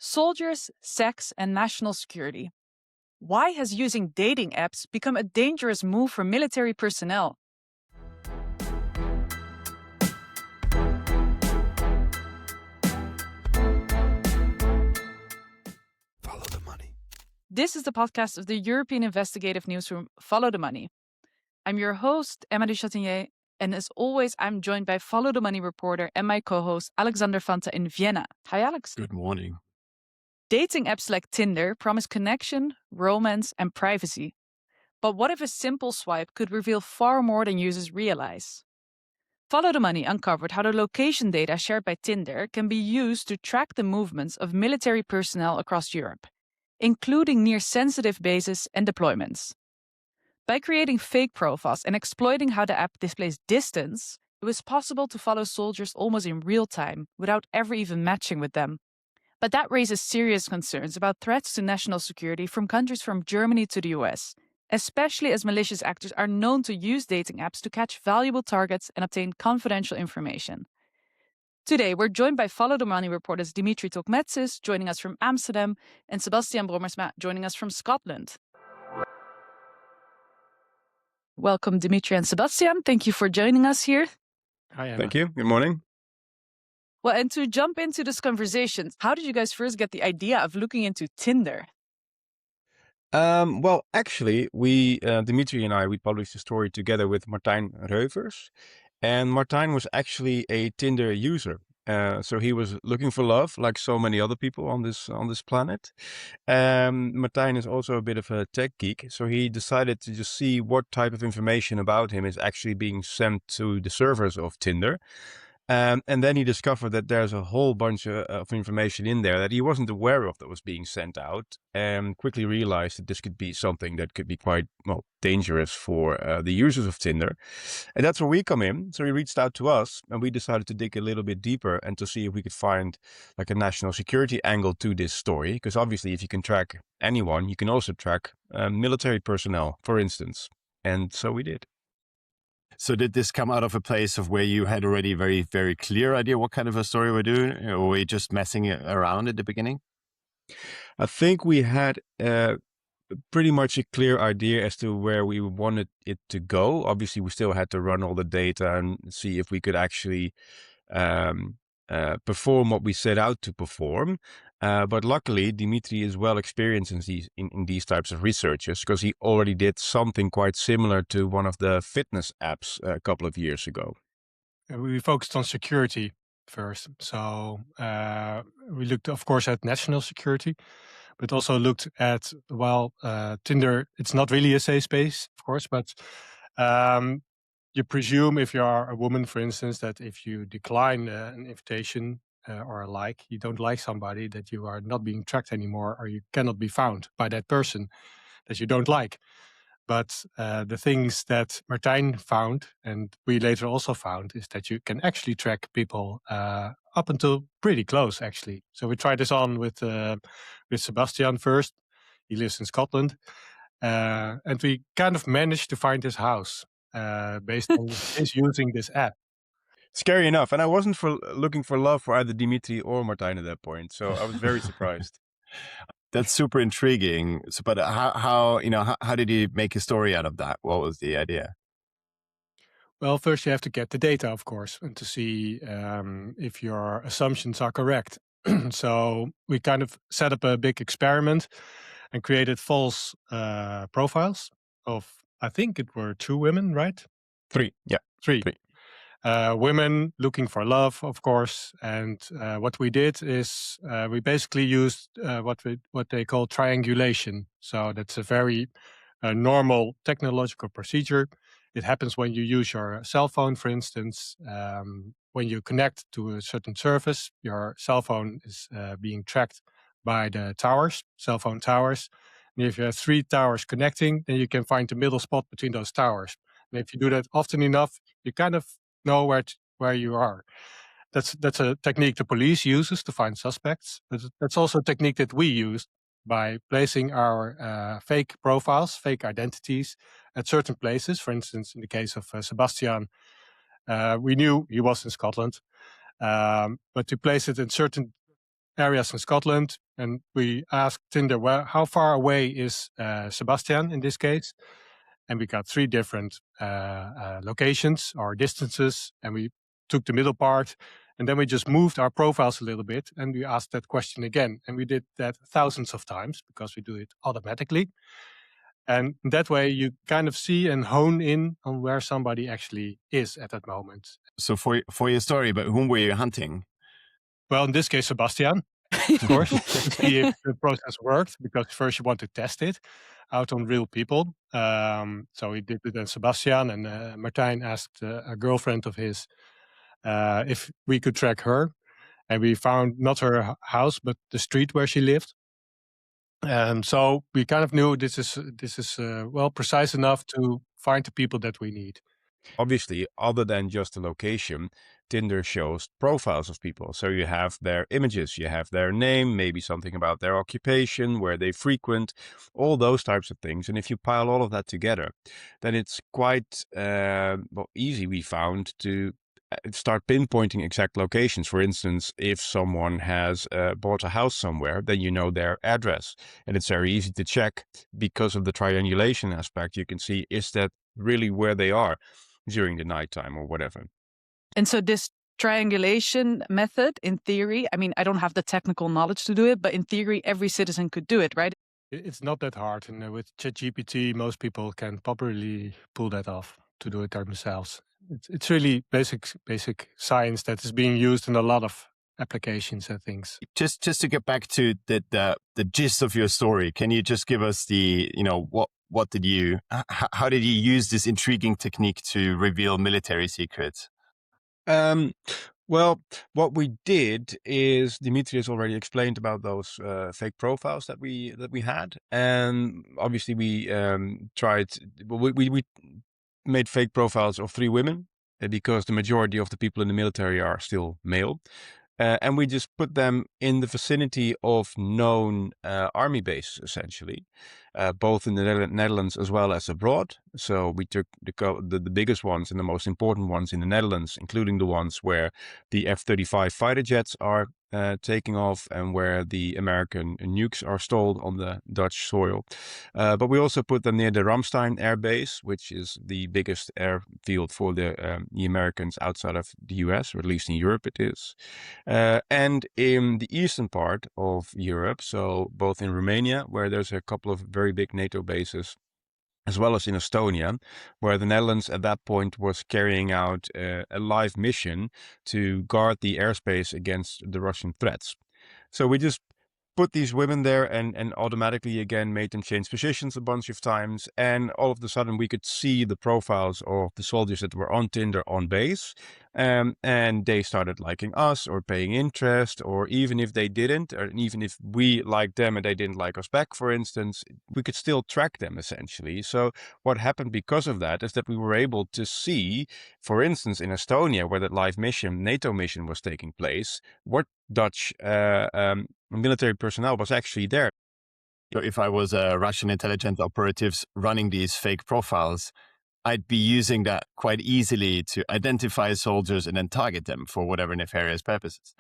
soldiers, sex, and national security. Why has using dating apps become a dangerous move for military personnel? Follow the money. This is the podcast of the European investigative newsroom Follow the Money. I'm your host, Emma de Chatinier, and as always, I'm joined by Follow the Money reporter and my co-host, Alexander Fanta in Vienna. Hi, Alex. Good morning. Dating apps like Tinder promise connection, romance, and privacy. But what if a simple swipe could reveal far more than users realize? Follow the Money uncovered how the location data shared by Tinder can be used to track the movements of military personnel across Europe, including near sensitive bases and deployments. By creating fake profiles and exploiting how the app displays distance, it was possible to follow soldiers almost in real time without ever even matching with them. But that raises serious concerns about threats to national security from countries from Germany to the US, especially as malicious actors are known to use dating apps to catch valuable targets and obtain confidential information. Today, we're joined by Follow the Money reporters Dimitri Tokmetzis, joining us from Amsterdam, and Sebastiaan Brommersma, joining us from Scotland. Welcome, Dimitri and Sebastiaan. Thank you for joining us here. Hi, Emma. Thank you. Good morning. Well, and to jump into this conversation, how did you guys first get the idea of looking into Tinder? Well, actually, Dimitri and we published a story together with Martijn Reuvers. And Martijn was actually a Tinder user. So he was looking for love, like so many other people on this planet. Martijn is also a bit of a tech geek, so he decided to just see what type of information about him is actually being sent to the servers of Tinder. And then he discovered that there's a whole bunch of information in there that he wasn't aware of that was being sent out, and quickly realized that this could be something that could be quite, dangerous for the users of Tinder. And that's where we come in. So he reached out to us and we decided to dig a little bit deeper and to see if we could find like a national security angle to this story. Because obviously if you can track anyone, you can also track military personnel, for instance. And so we did. So did this come out of a place of where you had already a very, very clear idea what kind of a story we're doing? Or were you just messing around at the beginning? I think we had pretty much a clear idea as to where we wanted it to go. Obviously, we still had to run all the data and see if we could actually perform what we set out to perform. But luckily, Dimitri is well experienced in these types of researches because he already did something quite similar to one of the fitness apps a couple of years ago. We focused on security first. So we looked, of course, at national security, but also looked at, Tinder, it's not really a safe space, of course, but you presume if you are a woman, for instance, that if you decline an invitation or a like, you don't like somebody, that you are not being tracked anymore, or you cannot be found by that person that you don't like. But the things that Martijn found, and we later also found, is that you can actually track people up until pretty close, actually. So we tried this on with Sebastiaan first. He lives in Scotland. And we kind of managed to find his house based on his using this app. Scary enough. And I wasn't looking for love for either Dimitri or Martijn at that point. So I was very surprised. That's super intriguing. So, but how did you make a story out of that? What was the idea? Well, first you have to get the data, of course, and to see if your assumptions are correct. So we kind of set up a big experiment and created false profiles of, I think it were 2 women, right? 3, yeah. 3. Women looking for love, of course. And what we did is we basically used what they call triangulation. So that's a very normal technological procedure. It happens when you use your cell phone, for instance. When you connect to a certain service, your cell phone is being tracked by the towers, cell phone towers. And if you have 3 towers connecting, then you can find the middle spot between those towers. And if you do that often enough, you kind of know where you are. That's a technique the police uses to find suspects, but that's also a technique that we use by placing our fake profiles, fake identities at certain places. For instance, in the case of Sebastiaan, we knew he was in Scotland, but to place it in certain areas in Scotland, And we asked Tinder, well, how far away is Sebastiaan in this case? And we got 3 different locations or distances, and we took the middle part, and then we just moved our profiles a little bit, and we asked that question again. And we did that thousands of times because we do it automatically. And that way you kind of see and hone in on where somebody actually is at that moment. So for your story, but whom were you hunting? Well, in this case, Sebastiaan, of course, to see if the process worked, because first you want to test it out on real people. So we did it on Sebastiaan, and Martijn asked a girlfriend of his if we could track her. And we found not her house, but the street where she lived. So we kind of knew this is well precise enough to find the people that we need. Obviously, other than just the location, Tinder shows profiles of people. So you have their images, you have their name, maybe something about their occupation, where they frequent, all those types of things. And if you pile all of that together, then it's quite easy, we found, to start pinpointing exact locations. For instance, if someone has bought a house somewhere, then you know their address. And it's very easy to check because of the triangulation aspect. You can see, is that really where they are during the nighttime or whatever. And so this triangulation method, in theory, I mean, I don't have the technical knowledge to do it, but in theory, every citizen could do it, right? It's not that hard. And with ChatGPT, most people can probably pull that off to do it themselves. It's really basic science that is being used in a lot of applications and things. Just to get back to the gist of your story, can you just give us how did you use this intriguing technique to reveal military secrets? Well, what we did is, Dimitri has already explained about those fake profiles that we had, and obviously we made fake profiles of 3 women because the majority of the people in the military are still male. And we just put them in the vicinity of known army bases, essentially, both in the Netherlands as well as abroad. So we took the biggest ones and the most important ones in the Netherlands, including the ones where the F-35 fighter jets are taking off and where the American nukes are stalled on the Dutch soil. But we also put them near the Ramstein Air Base, which is the biggest airfield for the Americans outside of the US, or at least in Europe it is. And in the eastern part of Europe, so both in Romania, where there's a couple of very big NATO bases, as well as in Estonia, where the Netherlands at that point was carrying out a live mission to guard the airspace against the Russian threats. So we just put these women there and automatically again made them change positions a bunch of times, and all of a sudden we could see the profiles of the soldiers that were on Tinder on base, and they started liking us or paying interest, or even if they didn't, or even if we liked them and they didn't like us back, for instance, we could still track them essentially. So what happened because of that is that we were able to see, for instance, in Estonia, where that live mission, NATO mission, was taking place, what Dutch military personnel was actually there. So if I was a Russian intelligence operatives running these fake profiles, I'd be using that quite easily to identify soldiers and then target them for whatever nefarious purposes.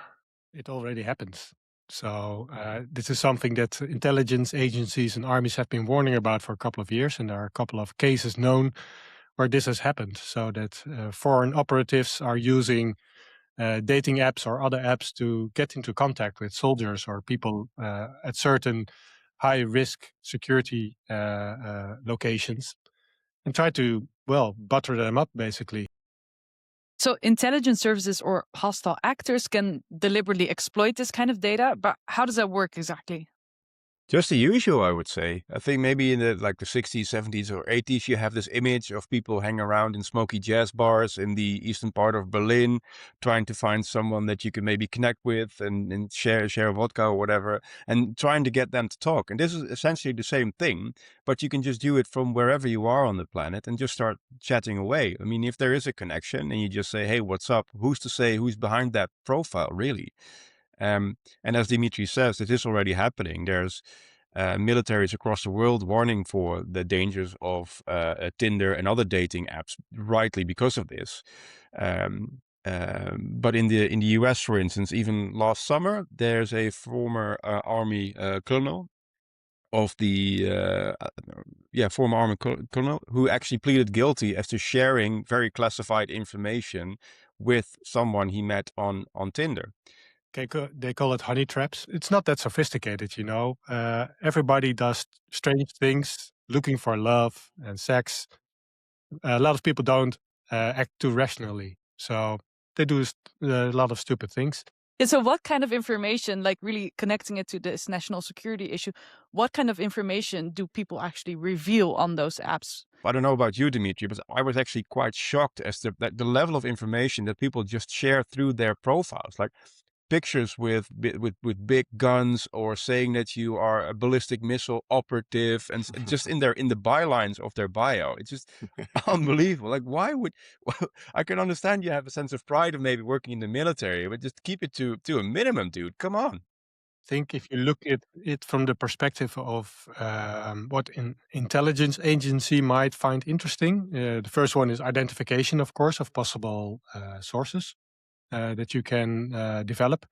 It already happens. So this is something that intelligence agencies and armies have been warning about for a couple of years, and there are a couple of cases known where this has happened, so that foreign operatives are using dating apps or other apps to get into contact with soldiers or people at certain high-risk security locations and try to, well, butter them up, basically. So intelligence services or hostile actors can deliberately exploit this kind of data, but how does that work exactly? Just the usual, I would say. I think maybe in the 60s, 70s, or 80s, you have this image of people hanging around in smoky jazz bars in the eastern part of Berlin, trying to find someone that you can maybe connect with and share a vodka or whatever, and trying to get them to talk. And this is essentially the same thing, but you can just do it from wherever you are on the planet and just start chatting away. I mean, if there is a connection and you just say, hey, what's up? Who's to say who's behind that profile, really? And as Dimitri says, it is already happening. There's militaries across the world warning for the dangers of Tinder and other dating apps, rightly because of this. But in the US, for instance, even last summer, there's a former army colonel of the former army colonel who actually pleaded guilty after sharing very classified information with someone he met on Tinder. They call it honey traps. It's not that sophisticated, you know. Everybody does strange things, looking for love and sex. A lot of people don't act too rationally, so they do a lot of stupid things. Yeah, so what kind of information, like really connecting it to this national security issue, what kind of information do people actually reveal on those apps? I don't know about you, Dimitri, but I was actually quite shocked as to the level of information that people just share through their profiles, like pictures with big guns, or saying that you are a ballistic missile operative, and just in the bylines of their bio. It's just unbelievable. Like, why would I can understand you have a sense of pride of maybe working in the military, but just keep it to a minimum, dude. Come on. Think if you look at it from the perspective of what an intelligence agency might find interesting, the first one is identification, of course, of possible sources that you can develop,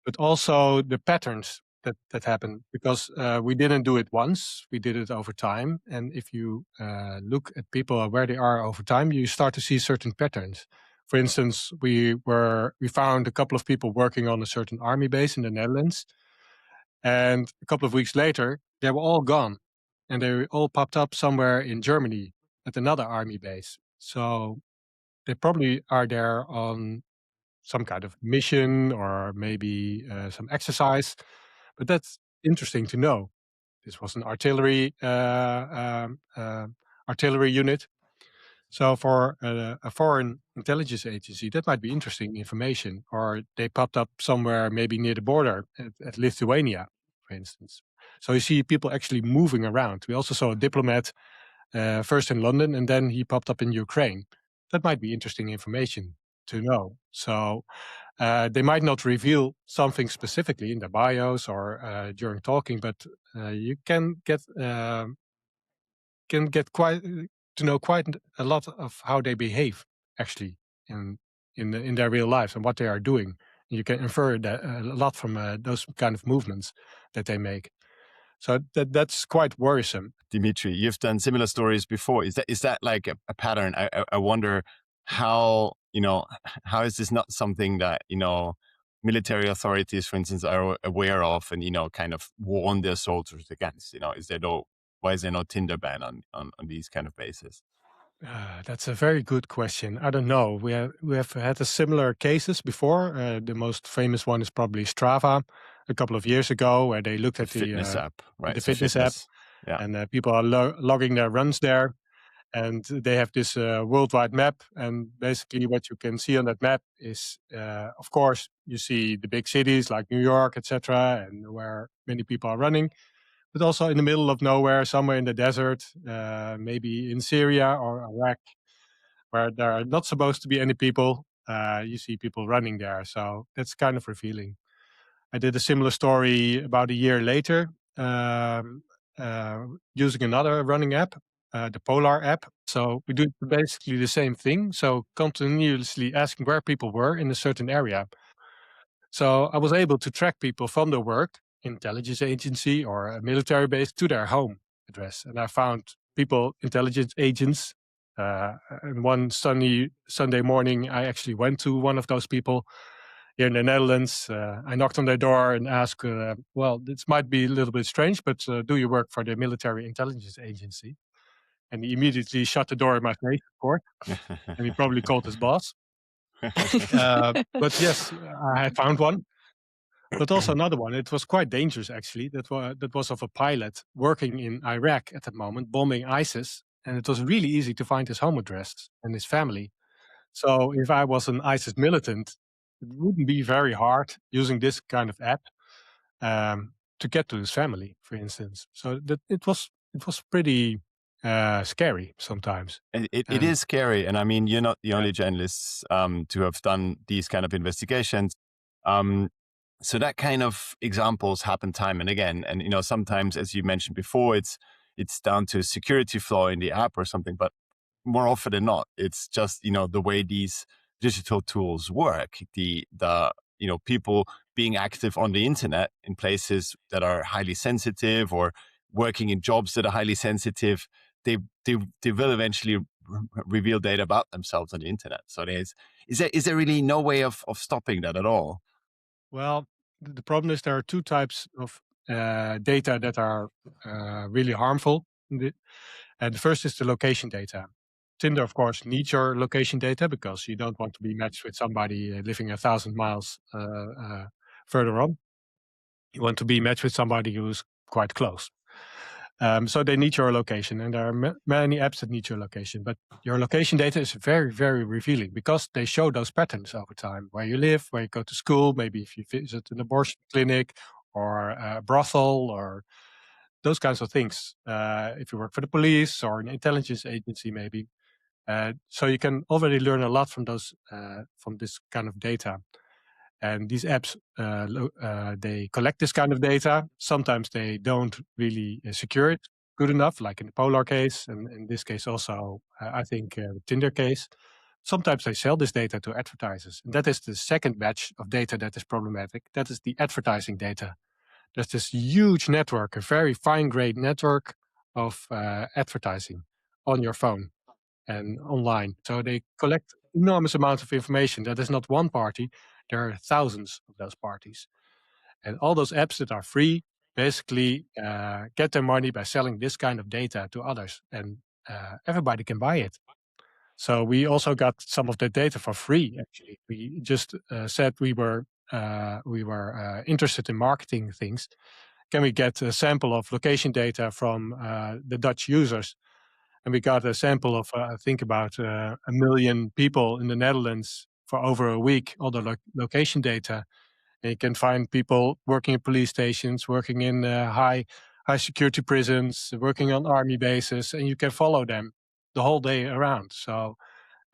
but also the patterns that happen, because we didn't do it once, we did it over time. And if you look at people where they are over time, you start to see certain patterns. For instance, we found a couple of people working on a certain army base in the Netherlands, and a couple of weeks later, they were all gone, and they all popped up somewhere in Germany at another army base. So they probably are there on some kind of mission, or maybe some exercise. But that's interesting to know. This was an artillery unit. So for a foreign intelligence agency, that might be interesting information. Or they popped up somewhere maybe near the border at Lithuania, for instance. So you see people actually moving around. We also saw a diplomat first in London, and then he popped up in Ukraine. That might be interesting information to know. So they might not reveal something specifically in their bios or during talking, but you can get quite to know quite a lot of how they behave actually in their real lives and what they are doing. You can infer that a lot from those kind of movements that they make. So that's quite worrisome. Dimitri, you've done similar stories before. Is that like a pattern? I wonder how how is this not something that military authorities, for instance, are aware of and kind of warn their soldiers against? Why is there no Tinder ban on these kind of bases? That's a very good question. I don't know. We have had a similar cases before. The most famous one is probably Strava, a couple of years ago, where they looked at the fitness app, right? the fitness app, yeah. and people are logging their runs there, and they have this worldwide map. And basically, what you can see on that map is, of course, you see the big cities like New York, etc., and where many people are running. But also in the middle of nowhere, somewhere in the desert, maybe in Syria or Iraq, where there are not supposed to be any people, you see people running there. So that's kind of revealing. I did a similar story about a year later, using another running app, the Polar app. So we do basically the same thing. So continuously asking where people were in a certain area. So I was able to track people from their work, intelligence agency or a military base, to their home address. And I found people, intelligence agents. And one sunny Sunday morning, I actually went to one of those people here in the Netherlands. I knocked on their door and asked, well, this might be a little bit strange, but do you work for the military intelligence agency? And he immediately shut the door in my face, of course. And he probably called his boss. But yes, I found one. But also another one. It was quite dangerous, actually. That was of a pilot working in Iraq at that moment, bombing ISIS. And it was really easy to find his home address and his family. So if I was an ISIS militant, it wouldn't be very hard using this kind of app to get to his family, for instance. So that it was pretty scary sometimes. And it is scary. And I mean, you're not the only journalists to have done these kind of investigations. So that kind of examples happen time and again. And, sometimes, as you mentioned before, it's down to a security flaw in the app or something, but more often than not, it's just, the way these digital tools work. The people being active on the internet in places that are highly sensitive or working in jobs that are highly sensitive, they will eventually reveal data about themselves on the internet. So is there really no way of stopping that at all? Well, the problem is there are two types of data that are really harmful. And the first is the location data. Tinder, of course, needs your location data because you don't want to be matched with somebody living 1,000 miles further on. You want to be matched with somebody who's quite close. So they need your location, and there are many apps that need your location. But your location data is very, very revealing because they show those patterns over time: where you live, where you go to school, maybe if you visit an abortion clinic or a brothel or those kinds of things. If you work for the police or an intelligence agency, maybe. So you can already learn a lot from from this kind of data. And these apps, they collect this kind of data. Sometimes they don't really secure it good enough, like in the Polar case, and in this case also, I think, the Tinder case. Sometimes they sell this data to advertisers. And that is the second batch of data that is problematic. That is the advertising data. There's this huge network, a very fine-grained network of advertising on your phone and online. So they collect enormous amounts of information. That is not one party. There are thousands of those parties. And all those apps that are free basically get their money by selling this kind of data to others. And everybody can buy it. So we also got some of that data for free, actually. We just said we were interested in marketing things. Can we get a sample of location data from the Dutch users? And we got a sample of, I think, about 1 million people in the Netherlands for over a week, all the location data. And you can find people working in police stations, working in high security prisons, working on army bases, and you can follow them the whole day around. So,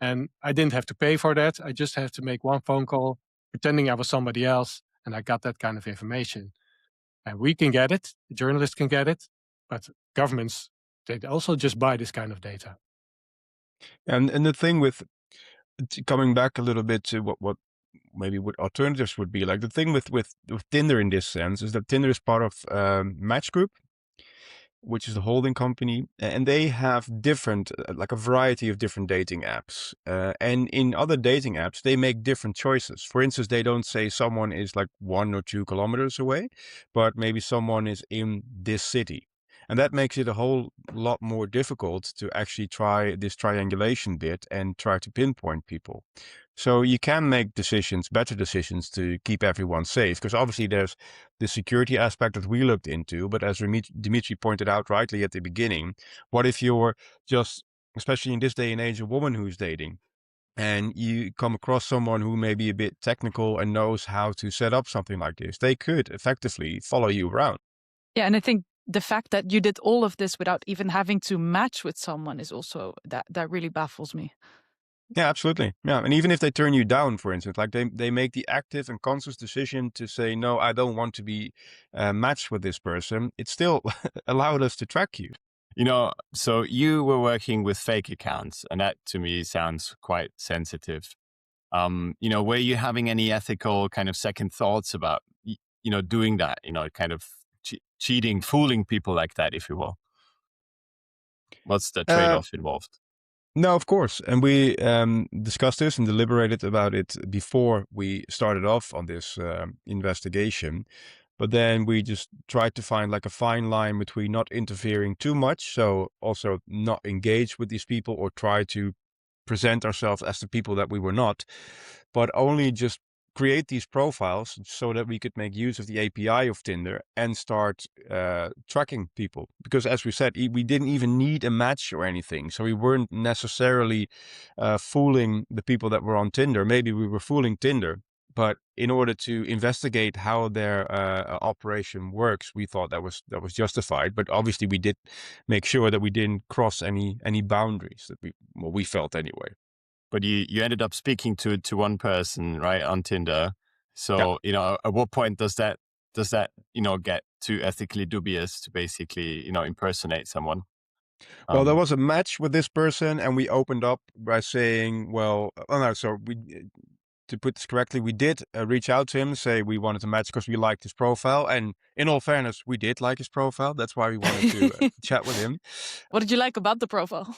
and I didn't have to pay for that. I just have to make one phone call, pretending I was somebody else, and I got that kind of information. And we can get it, journalists can get it, but governments, they also just buy this kind of data. And the thing with coming back a little bit to what maybe what alternatives would be like, the thing with Tinder in this sense is that Tinder is part of Match Group, which is the holding company, and they have different, like a variety of different dating apps. And in other dating apps, they make different choices. For instance, they don't say someone is like 1 or 2 kilometers away, but maybe someone is in this city. And that makes it a whole lot more difficult to actually try this triangulation bit and try to pinpoint people. So you can make better decisions to keep everyone safe, because obviously there's the security aspect that we looked into. But as Dimitri pointed out rightly at the beginning, what if you're just, especially in this day and age, a woman who's dating, and you come across someone who may be a bit technical and knows how to set up something like this? They could effectively follow you around. Yeah, and I think the fact that you did all of this without even having to match with someone is also, that really baffles me. Yeah, absolutely. Yeah. And even if they turn you down, for instance, like they make the active and conscious decision to say, no, I don't want to be matched with this person, it still allowed us to track you. So you were working with fake accounts, and that to me sounds quite sensitive. Were you having any ethical kind of second thoughts about, doing that, kind of cheating, fooling people like that, if you will? What's the trade-off involved? No, of course. And we discussed this and deliberated about it before we started off on this investigation. But then we just tried to find like a fine line between not interfering too much, so also not engage with these people or try to present ourselves as the people that we were not, but only just create these profiles so that we could make use of the API of Tinder and start tracking people. Because as we said, we didn't even need a match or anything. So we weren't necessarily fooling the people that were on Tinder. Maybe we were fooling Tinder. But in order to investigate how their operation works, we thought that was justified. But obviously, we did make sure that we didn't cross any boundaries that we felt anyway. But you ended up speaking to one person, right, on Tinder. So at what point does that get too ethically dubious to basically impersonate someone? Well, there was a match with this person, and we opened up by saying, well, oh no, so we, to put this correctly, we did reach out to him, say we wanted to match because we liked his profile. And in all fairness, we did like his profile. That's why we wanted to chat with him. What did you like about the profile?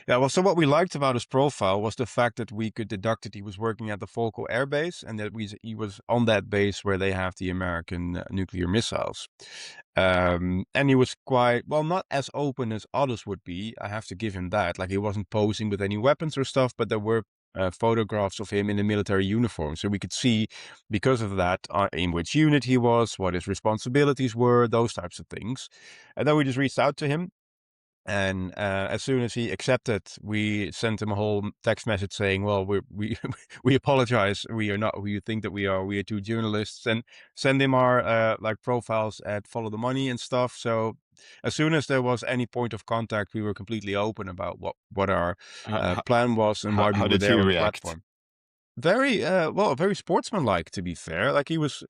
Yeah, well, so what we liked about his profile was the fact that we could deduct that he was working at the Volkel Air Base and that he was on that base where they have the American nuclear missiles. And he was quite, well, not as open as others would be. I have to give him that. Like, he wasn't posing with any weapons or stuff, but there were photographs of him in a military uniform. So we could see, because of that, in which unit he was, what his responsibilities were, those types of things. And then we just reached out to him. And as soon as he accepted, we sent him a whole text message saying, "Well, we we apologize. We are not who you think that we are. We are two journalists." And send him our like profiles at Follow the Money and stuff. So as soon as there was any point of contact, we were completely open about what our plan was and why we were there on the platform. Very well, very sportsmanlike, to be fair. Like he was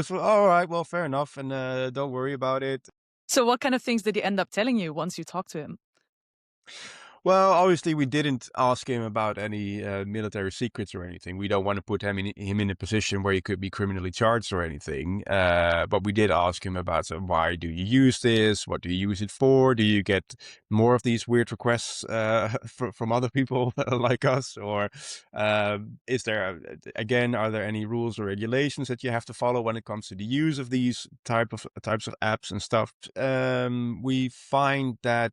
all right. Well, fair enough, and don't worry about it. So what kind of things did he end up telling you once you talked to him? Well, obviously, we didn't ask him about any military secrets or anything. We don't want to put him in a position where he could be criminally charged or anything. But we did ask him about why do you use this? What do you use it for? Do you get more of these weird requests from other people like us? Or is there, again, are there any rules or regulations that you have to follow when it comes to the use of these types of apps and stuff? We find that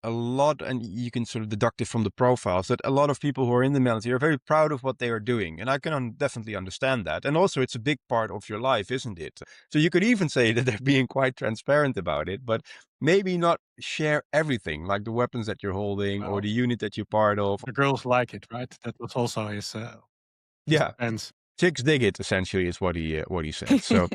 a lot, and you can sort of deduct it from the profiles, that a lot of people who are in the military are very proud of what they are doing. And I can definitely understand that. And also, it's a big part of your life, isn't it? So you could even say that they're being quite transparent about it, but maybe not share everything, like the weapons that you're holding or the unit that you're part of. The girls like it, right? That was also his Yeah. defense. Chicks dig it, essentially, is what he said. So,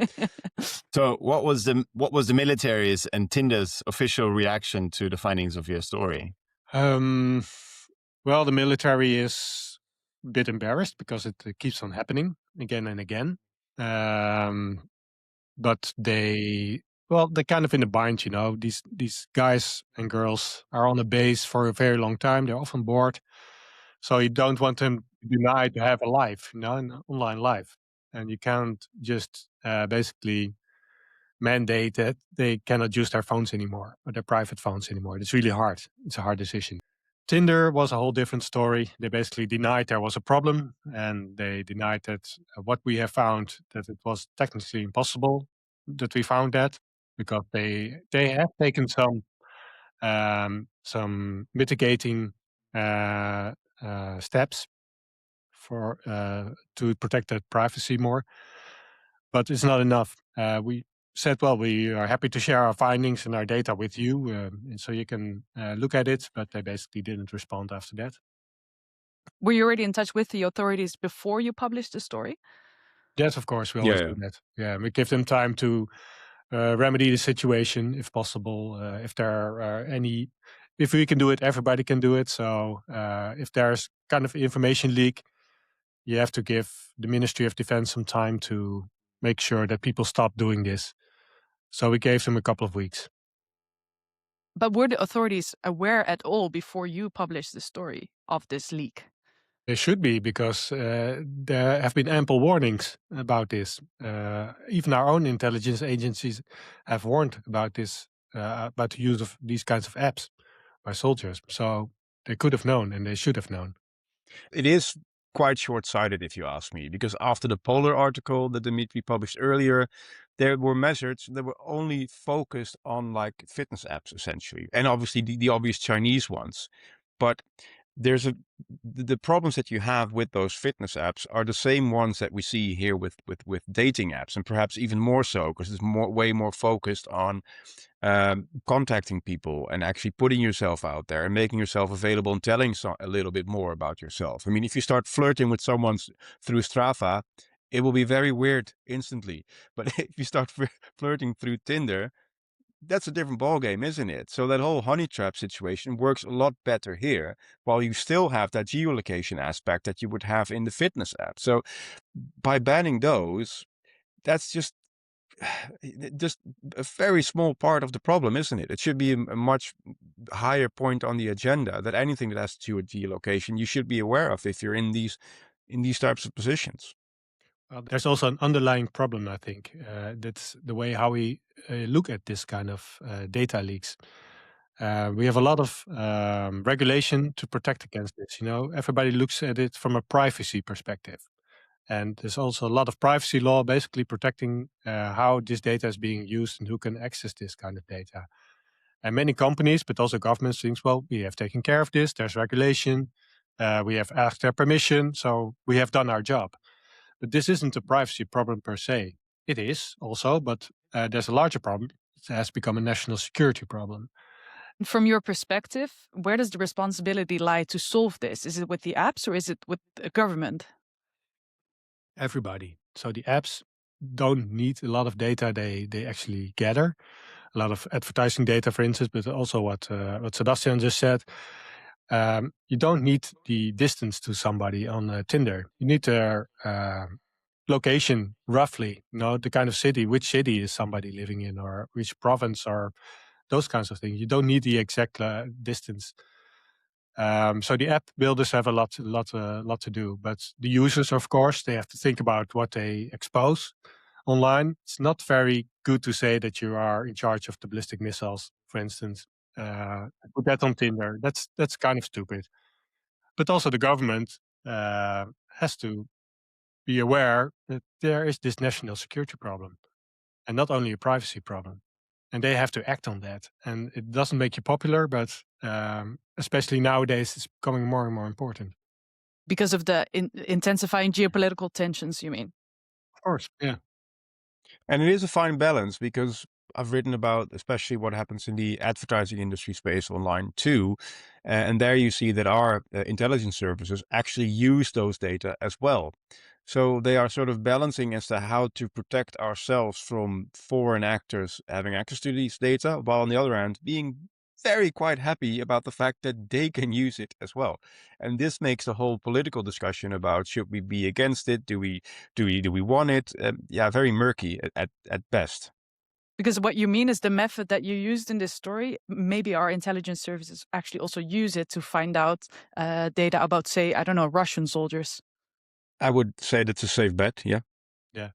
so what was the military's and Tinder's official reaction to the findings of your story? Well, the military is a bit embarrassed because it keeps on happening again and again. But they're kind of in a bind, you know. These guys and girls are on a base for a very long time. They're often bored. So you don't want them denied to have a life, you know, an online life. And you can't just basically mandate that they cannot use their phones anymore or their private phones anymore. It's really hard. It's a hard decision. Tinder was a whole different story. They basically denied there was a problem, and they denied that what we have found, that it was technically impossible that we found that, because they have taken some mitigating steps for to protect their privacy more, but it's not enough. We said, well, we are happy to share our findings and our data with you, and so you can look at it, but they basically didn't respond after that. Were you already in touch with the authorities before you published the story? Yes, of course, we always do that. Yeah, we give them time to remedy the situation if possible. If there are if we can do it, everybody can do it. So if there's kind of information leak, you have to give the Ministry of Defense some time to make sure that people stop doing this. So we gave them a couple of weeks. But were the authorities aware at all before you published the story of this leak? They should be, because there have been ample warnings about this. Even our own intelligence agencies have warned about this, about the use of these kinds of apps by soldiers. So they could have known, and they should have known. It is quite short-sighted, if you ask me, because after the Polar article that Dimitri published earlier, there were measures that were only focused on like fitness apps, essentially, and obviously the obvious Chinese ones. But there's the problems that you have with those fitness apps are the same ones that we see here with dating apps, and perhaps even more so, because it's way more focused on contacting people and actually putting yourself out there and making yourself available and telling a little bit more about yourself. I mean, if you start flirting with someone through Strava, it will be very weird instantly. But if you start flirting through Tinder, that's a different ballgame, isn't it? So that whole honey trap situation works a lot better here, while you still have that geolocation aspect that you would have in the fitness app. So by banning those, that's just just a very small part of the problem, isn't it? It should be a much higher point on the agenda, that anything that has to do with geolocation you should be aware of if you're in these types of positions. Well, there's also an underlying problem, I think. That's the way how we look at this kind of data leaks. We have a lot of regulation to protect against this. Everybody looks at it from a privacy perspective. And there's also a lot of privacy law basically protecting how this data is being used and who can access this kind of data. And many companies, but also governments, think, well, we have taken care of this. There's regulation. We have asked their permission. So we have done our job. But this isn't a privacy problem per se. It is also, but there's a larger problem. It has become a national security problem. From your perspective, where does the responsibility lie to solve this? Is it with the apps or is it with the government? Everybody. So the apps don't need a lot of data they actually gather. A lot of advertising data, for instance, but also what Sebastiaan just said. You don't need the distance to somebody on Tinder. You need their location, roughly. The kind of city, which city is somebody living in, or which province, or those kinds of things. You don't need the exact distance. So the app builders have a lot to do, but the users, of course, they have to think about what they expose online. It's not very good to say that you are in charge of the ballistic missiles, for instance. Put that on Tinder. That's kind of stupid. But also the government has to be aware that there is this national security problem, and not only a privacy problem. And they have to act on that. And it doesn't make you popular, but especially nowadays, it's becoming more and more important. Because of the intensifying geopolitical tensions, you mean? Of course, yeah. And it is a fine balance, because I've written about especially what happens in the advertising industry space online too. And there you see that our intelligence services actually use those data as well. So they are sort of balancing as to how to protect ourselves from foreign actors having access to these data, while on the other hand, being very quite happy about the fact that they can use it as well. And this makes the whole political discussion about should we be against it? Do we want it? Very murky at best. Because what you mean is the method that you used in this story, maybe our intelligence services actually also use it to find out data about, say, I don't know, Russian soldiers. I would say that's a safe bet, yeah. Yeah.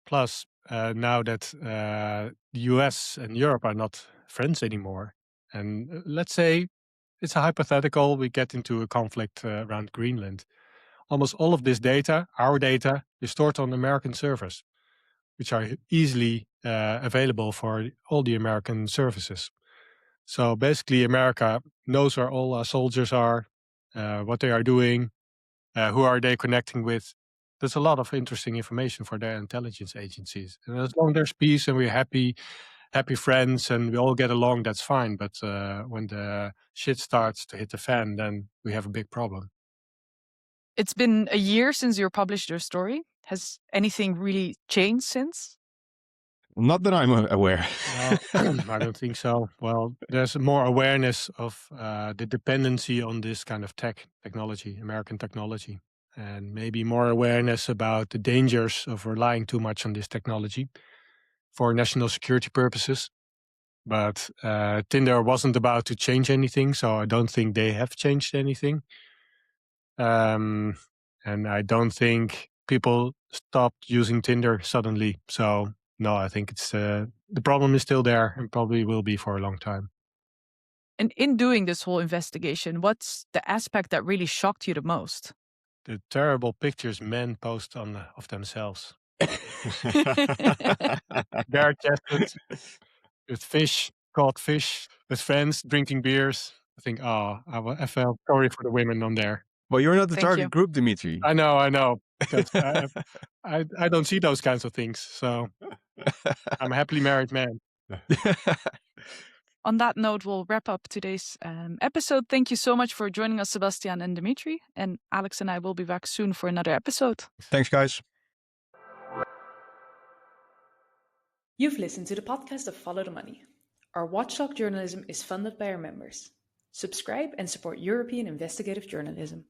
Plus, now that the US and Europe are not friends anymore, and let's say it's a hypothetical, we get into a conflict around Greenland. Almost all of this data, our data, is stored on American servers, which are easily available for all the American services. So basically, America knows where all our soldiers are, what they are doing, who are they connecting with. There's a lot of interesting information for their intelligence agencies. And as long as there's peace and we're happy friends and we all get along, that's fine. But when the shit starts to hit the fan, then we have a big problem. It's been a year since you published your story. Has anything really changed since? Not that I'm aware. No, I don't think so. Well, there's more awareness of the dependency on this kind of technology, American technology, and maybe more awareness about the dangers of relying too much on this technology for national security purposes. But Tinder wasn't about to change anything, so I don't think they have changed anything. And I don't think people stopped using Tinder suddenly. So no, I think it's the problem is still there and probably will be for a long time. And in doing this whole investigation, what's the aspect that really shocked you the most? The terrible pictures men post of themselves. Bare chested, with fish, caught fish, with friends, drinking beers. I think, I felt sorry for the women on there. Well, you're not the Thank target you. group, Dimitri. I know, because I don't see those kinds of things. So I'm a happily married man. On that note, we'll wrap up today's episode. Thank you so much for joining us, Sebastiaan and Dimitri. And Alex and I will be back soon for another episode. Thanks, guys. You've listened to the podcast of Follow the Money. Our watchdog journalism is funded by our members. Subscribe and support European investigative journalism.